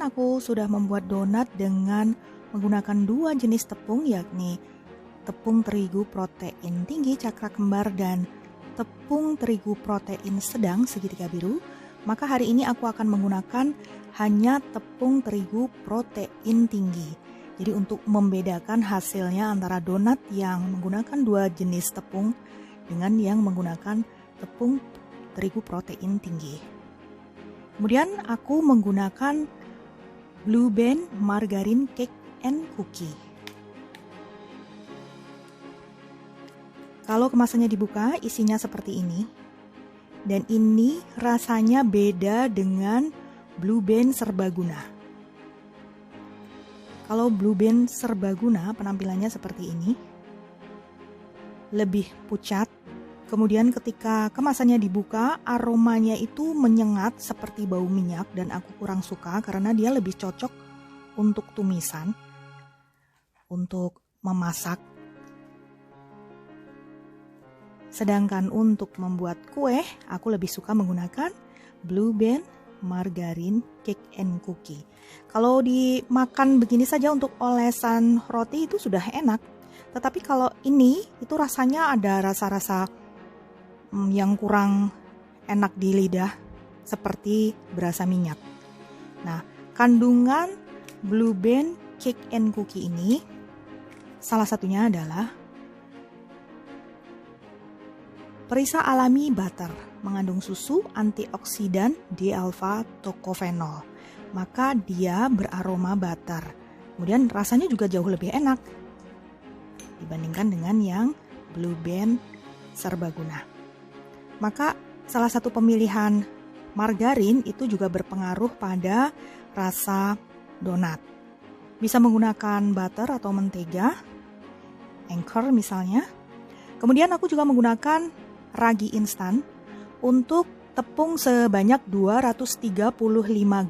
aku sudah membuat donat dengan menggunakan dua jenis tepung, yakni tepung terigu protein tinggi cakra kembar dan tepung terigu protein sedang segitiga biru. Maka hari ini aku akan menggunakan hanya tepung terigu protein tinggi. Jadi untuk membedakan hasilnya antara donat yang menggunakan dua jenis tepung dengan yang menggunakan tepung terigu protein tinggi. Kemudian aku menggunakan Blue Band Margarine Cake and Cookie. Kalau kemasannya dibuka, isinya seperti ini. Dan ini rasanya beda dengan Blue Band Serbaguna. Kalau Blue Band Serbaguna penampilannya seperti ini. Lebih pucat. Kemudian ketika kemasannya dibuka, aromanya itu menyengat seperti bau minyak dan aku kurang suka karena dia lebih cocok untuk tumisan, untuk memasak. Sedangkan untuk membuat kue, aku lebih suka menggunakan Blue Band Margarine Cake and Cookie. Kalau dimakan begini saja untuk olesan roti itu sudah enak. Tetapi kalau ini, itu rasanya ada rasa-rasa yang kurang enak di lidah, seperti berasa minyak. Nah, kandungan Blue Band Cake and Cookie ini, salah satunya adalah perisa alami butter, mengandung susu, antioksidan, D-alpha tocophenol. Maka dia beraroma butter. Kemudian rasanya juga jauh lebih enak dibandingkan dengan yang Blue Band Serbaguna. Maka salah satu pemilihan margarin itu juga berpengaruh pada rasa donat. Bisa menggunakan butter atau mentega, Anchor misalnya. Kemudian aku juga menggunakan ragi instan untuk tepung sebanyak 235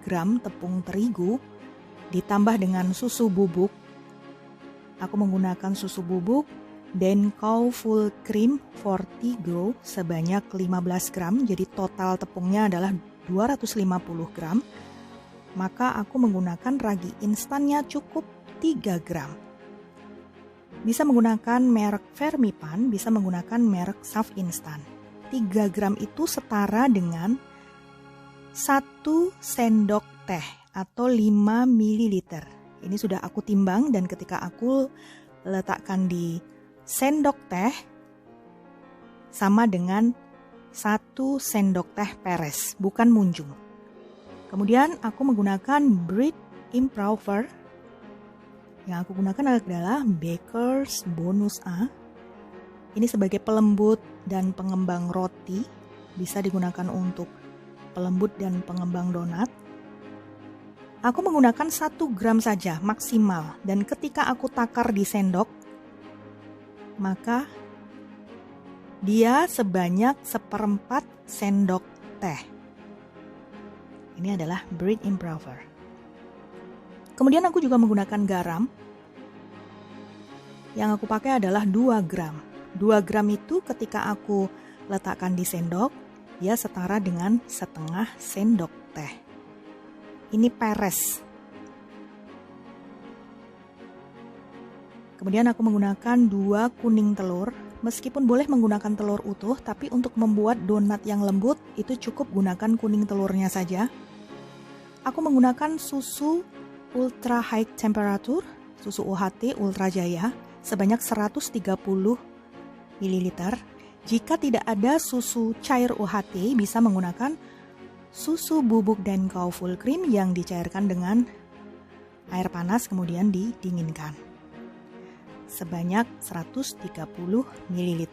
gram tepung terigu ditambah dengan susu bubuk. Aku menggunakan susu bubuk Denkow Full Cream Fortigo sebanyak 15 gram, jadi total tepungnya adalah 250 gram. Maka aku menggunakan ragi instannya cukup 3 gram. Bisa menggunakan merek Fermipan, bisa menggunakan merek Saf Instan. 3 gram itu setara dengan 1 sendok teh atau 5 ml. Ini sudah aku timbang dan ketika aku letakkan di sendok teh sama dengan 1 sendok teh peres, bukan munjung. Kemudian aku menggunakan bread improver. Yang aku gunakan adalah Baker's Bonus A. Ini sebagai pelembut dan pengembang roti, bisa digunakan untuk pelembut dan pengembang donat. Aku menggunakan 1 gram saja maksimal, dan ketika aku takar di sendok, maka dia sebanyak 1/4 sendok teh. Ini adalah bread improver. Kemudian aku juga menggunakan garam. Yang aku pakai adalah 2 gram. 2 gram itu ketika aku letakkan di sendok, dia setara dengan 1/2 sendok teh. Ini peres. Kemudian aku menggunakan 2 kuning telur. Meskipun boleh menggunakan telur utuh, tapi untuk membuat donat yang lembut, itu cukup gunakan kuning telurnya saja. Aku menggunakan susu ultra high temperature, susu UHT Ultra Jaya, sebanyak 130 ml. Jika tidak ada susu cair UHT, bisa menggunakan susu bubuk Denkow Full Cream yang dicairkan dengan air panas kemudian didinginkan. Sebanyak 130 ml.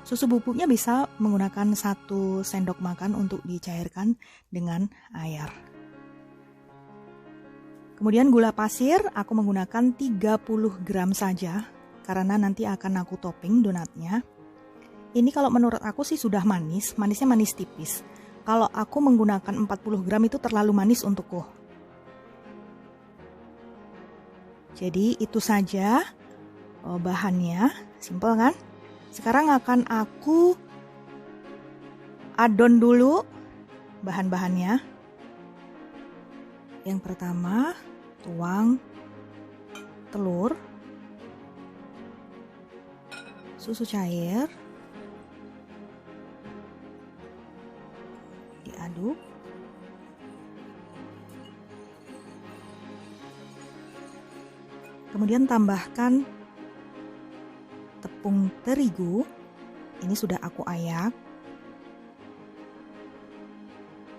Susu bubuknya bisa menggunakan 1 sendok makan untuk dicairkan dengan air. Kemudian gula pasir, aku menggunakan 30 gram saja, karena nanti akan aku topping donatnya. Ini kalau menurut aku sih sudah manis, manisnya manis tipis. Kalau aku menggunakan 40 gram itu terlalu manis untukku. Jadi itu saja bahannya, simpel kan? Sekarang akan aku adon dulu bahan-bahannya. Yang pertama, tuang telur, susu cair, diaduk. Kemudian tambahkan tepung terigu, ini sudah aku ayak,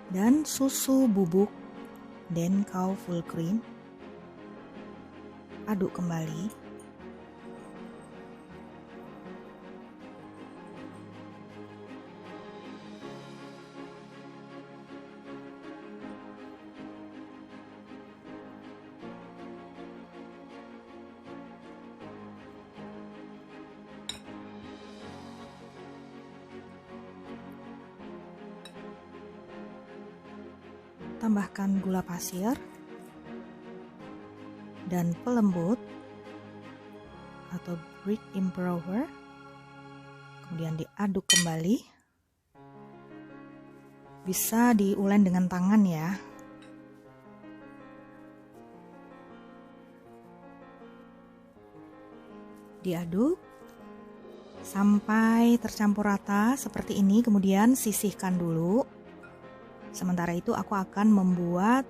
dan susu bubuk Denkau full cream. Aduk kembali. Tambahkan gula pasir dan pelembut atau brick improver. Kemudian diaduk kembali. Bisa diulen dengan tangan ya. Diaduk sampai tercampur rata seperti ini, kemudian sisihkan dulu. Sementara itu aku akan membuat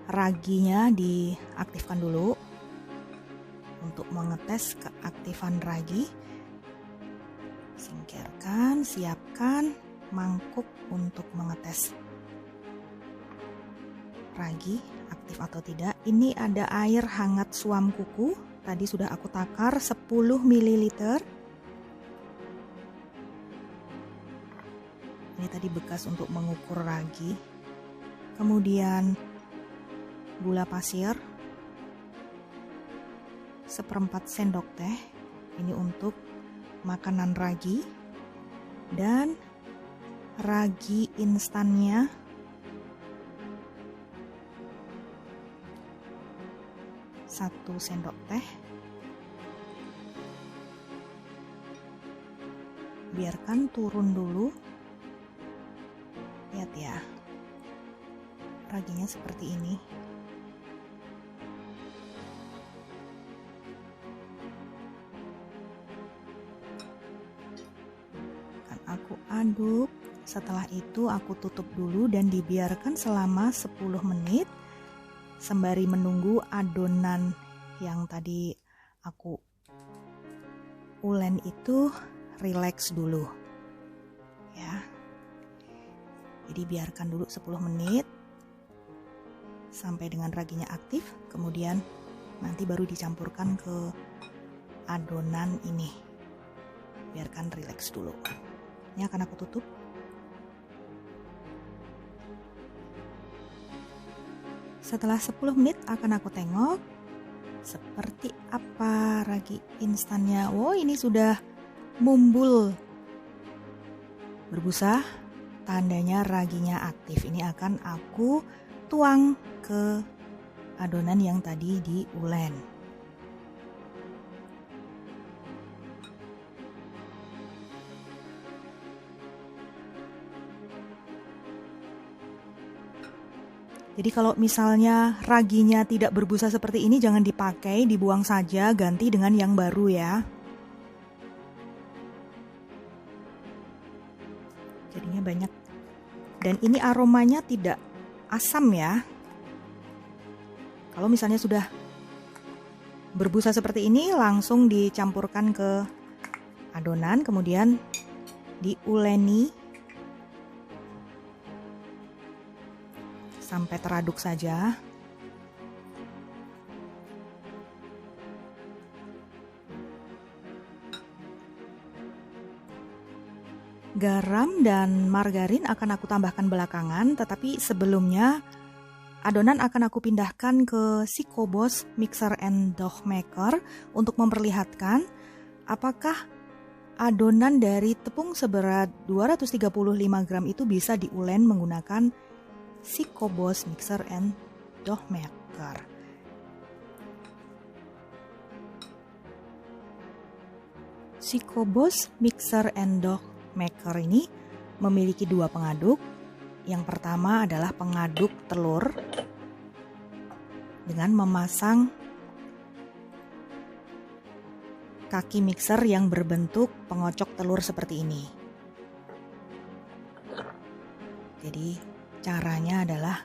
raginya, diaktifkan dulu. Untuk mengetes keaktifan ragi, singkirkan, siapkan mangkuk untuk mengetes ragi aktif atau tidak. Ini ada air hangat suam kuku, tadi sudah aku takar 10 ml. Ini tadi bekas untuk mengukur ragi. Kemudian gula pasir 1/4 sendok teh, ini untuk makanan ragi. Dan ragi instannya 1 sendok teh. Biarkan turun dulu. Lihat ya, raginya seperti ini. Akan aku aduk. Setelah itu aku tutup dulu dan dibiarkan selama 10 menit sembari menunggu adonan yang tadi aku ulen itu rileks dulu ya. Jadi biarkan dulu 10 menit sampai dengan raginya aktif, kemudian nanti baru dicampurkan ke adonan ini. Biarkan rileks dulu. Ini akan aku tutup. Setelah 10 menit akan aku tengok seperti apa ragi instannya. Wow, ini sudah mumbul berbusa, tandanya raginya aktif. Ini akan aku tuang ke adonan yang tadi diulen. Jadi kalau misalnya raginya tidak berbusa seperti ini, jangan dipakai, dibuang saja, ganti dengan yang baru ya. Jadinya banyak. Dan ini aromanya tidak asam ya. Kalau misalnya sudah berbusa seperti ini, langsung dicampurkan ke adonan, kemudian diuleni sampai teraduk saja. Garam dan margarin akan aku tambahkan belakangan, tetapi sebelumnya adonan akan aku pindahkan ke Sikobos Mixer and Dough Maker untuk memperlihatkan apakah adonan dari tepung seberat 235 gram itu bisa diulen menggunakan Sikobos Mixer and Dough Maker. Sikobos Mixer and Dough Maker ini memiliki 2 pengaduk, Yang pertama adalah pengaduk telur dengan memasang kaki mixer yang berbentuk pengocok telur seperti ini. Jadi caranya adalah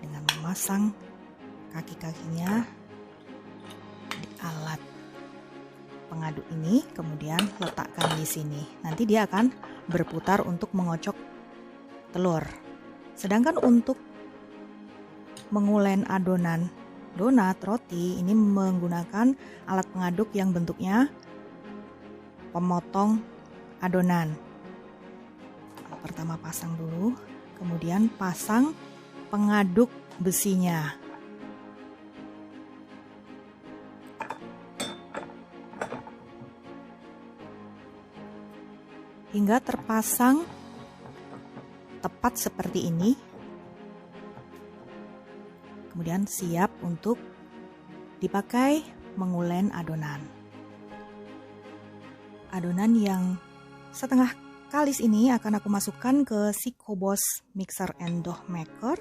dengan memasang kaki-kakinya di alat pengaduk ini, kemudian letakkan di sini. Nanti dia akan berputar untuk mengocok telur. Sedangkan untuk mengulen adonan donat, roti, ini menggunakan alat pengaduk yang bentuknya pemotong adonan. Pertama pasang dulu, kemudian pasang pengaduk besinya. Hingga terpasang tepat seperti ini. Kemudian siap untuk dipakai mengulen adonan. Adonan yang setengah kalis ini akan aku masukkan ke Sikobos Mixer and Dough Maker.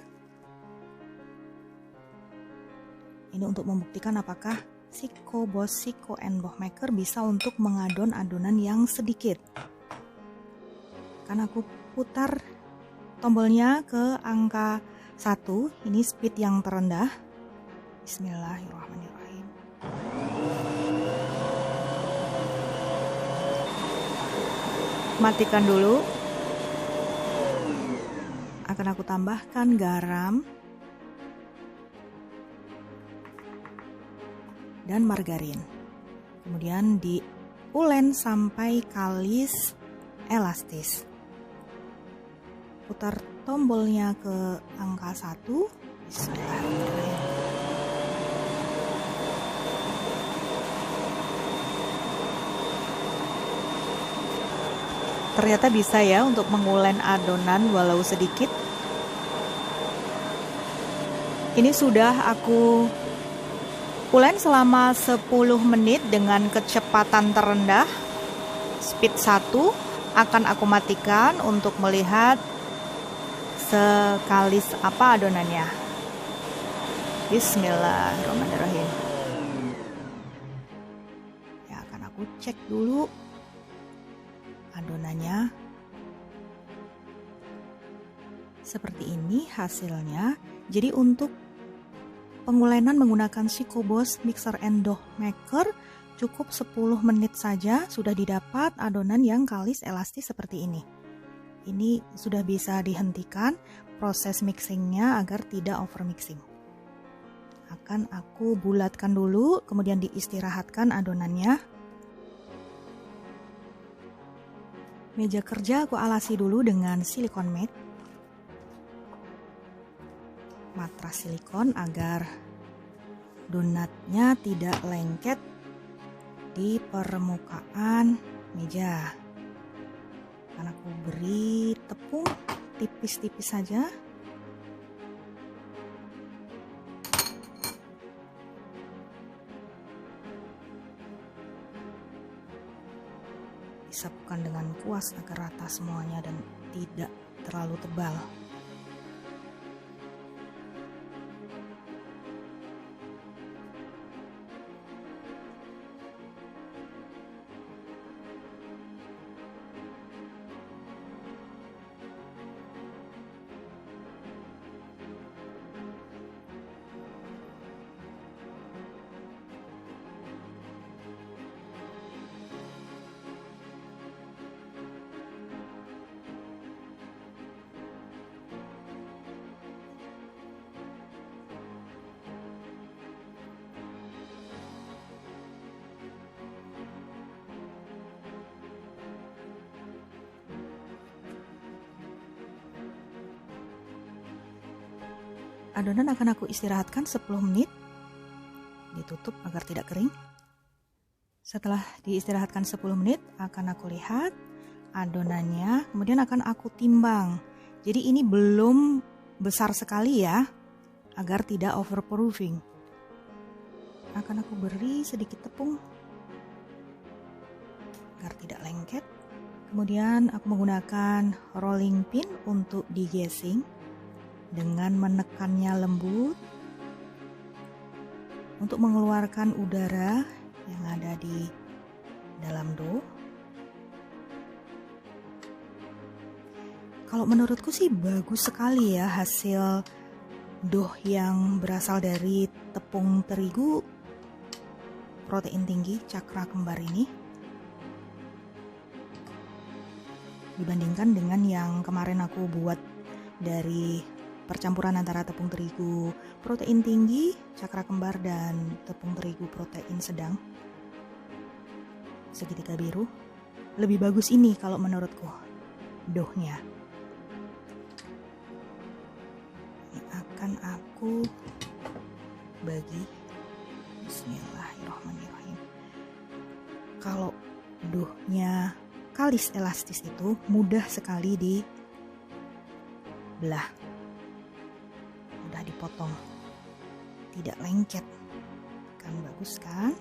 Ini untuk membuktikan apakah Sikobos Siko and Dough Maker bisa untuk mengadon adonan yang sedikit. Akan aku putar tombolnya ke angka 1, ini speed yang terendah. Bismillahirrahmanirrahim. Matikan dulu. Akan aku tambahkan garam dan margarin. Kemudian diulen sampai kalis elastis. Putar tombolnya ke angka 1. Bismillahirrahmanirrahim. Ternyata bisa ya untuk mengulen adonan walau sedikit. Ini sudah aku ulen selama 10 menit dengan kecepatan terendah. Speed 1 akan aku matikan untuk melihat sekalis apa adonannya. Bismillahirrahmanirrahim. Ya, akan aku cek dulu adonannya. Seperti ini hasilnya. Jadi untuk pengulenan menggunakan Sikobos Mixer and Dough Maker cukup 10 menit saja sudah didapat adonan yang kalis elastis seperti ini. Ini sudah bisa dihentikan proses mixingnya agar tidak over mixing. Akan aku bulatkan dulu, kemudian diistirahatkan adonannya. Meja kerja aku alasi dulu dengan silikon mat. Matras silikon agar donatnya tidak lengket di permukaan meja. Akan aku beri tepung tipis-tipis saja. Disapukan dengan kuas agar rata semuanya dan tidak terlalu tebal. Adonan akan aku istirahatkan 10 menit. Ditutup agar tidak kering. Setelah diistirahatkan 10 menit, akan aku lihat adonannya, kemudian akan aku timbang. Jadi ini belum besar sekali ya, agar tidak overproofing. Akan aku beri sedikit tepung agar tidak lengket. Kemudian aku menggunakan rolling pin untuk digesing dengan menekannya lembut untuk mengeluarkan udara yang ada di dalam dough. Kalau menurutku sih bagus sekali ya hasil dough yang berasal dari tepung terigu protein tinggi cakra kembar ini. Dibandingkan dengan yang kemarin aku buat dari percampuran antara tepung terigu protein tinggi, cakra kembar, dan tepung terigu protein sedang, segitiga biru. Lebih bagus ini kalau menurutku doughnya. Ini akan aku bagi. Bismillahirrahmanirrahim. Kalau doughnya kalis elastis itu mudah sekali dibelah, mudah dipotong, tidak lengket, kan bagus kan?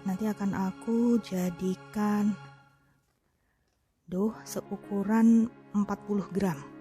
Nanti akan aku jadikan dough seukuran 40 gram.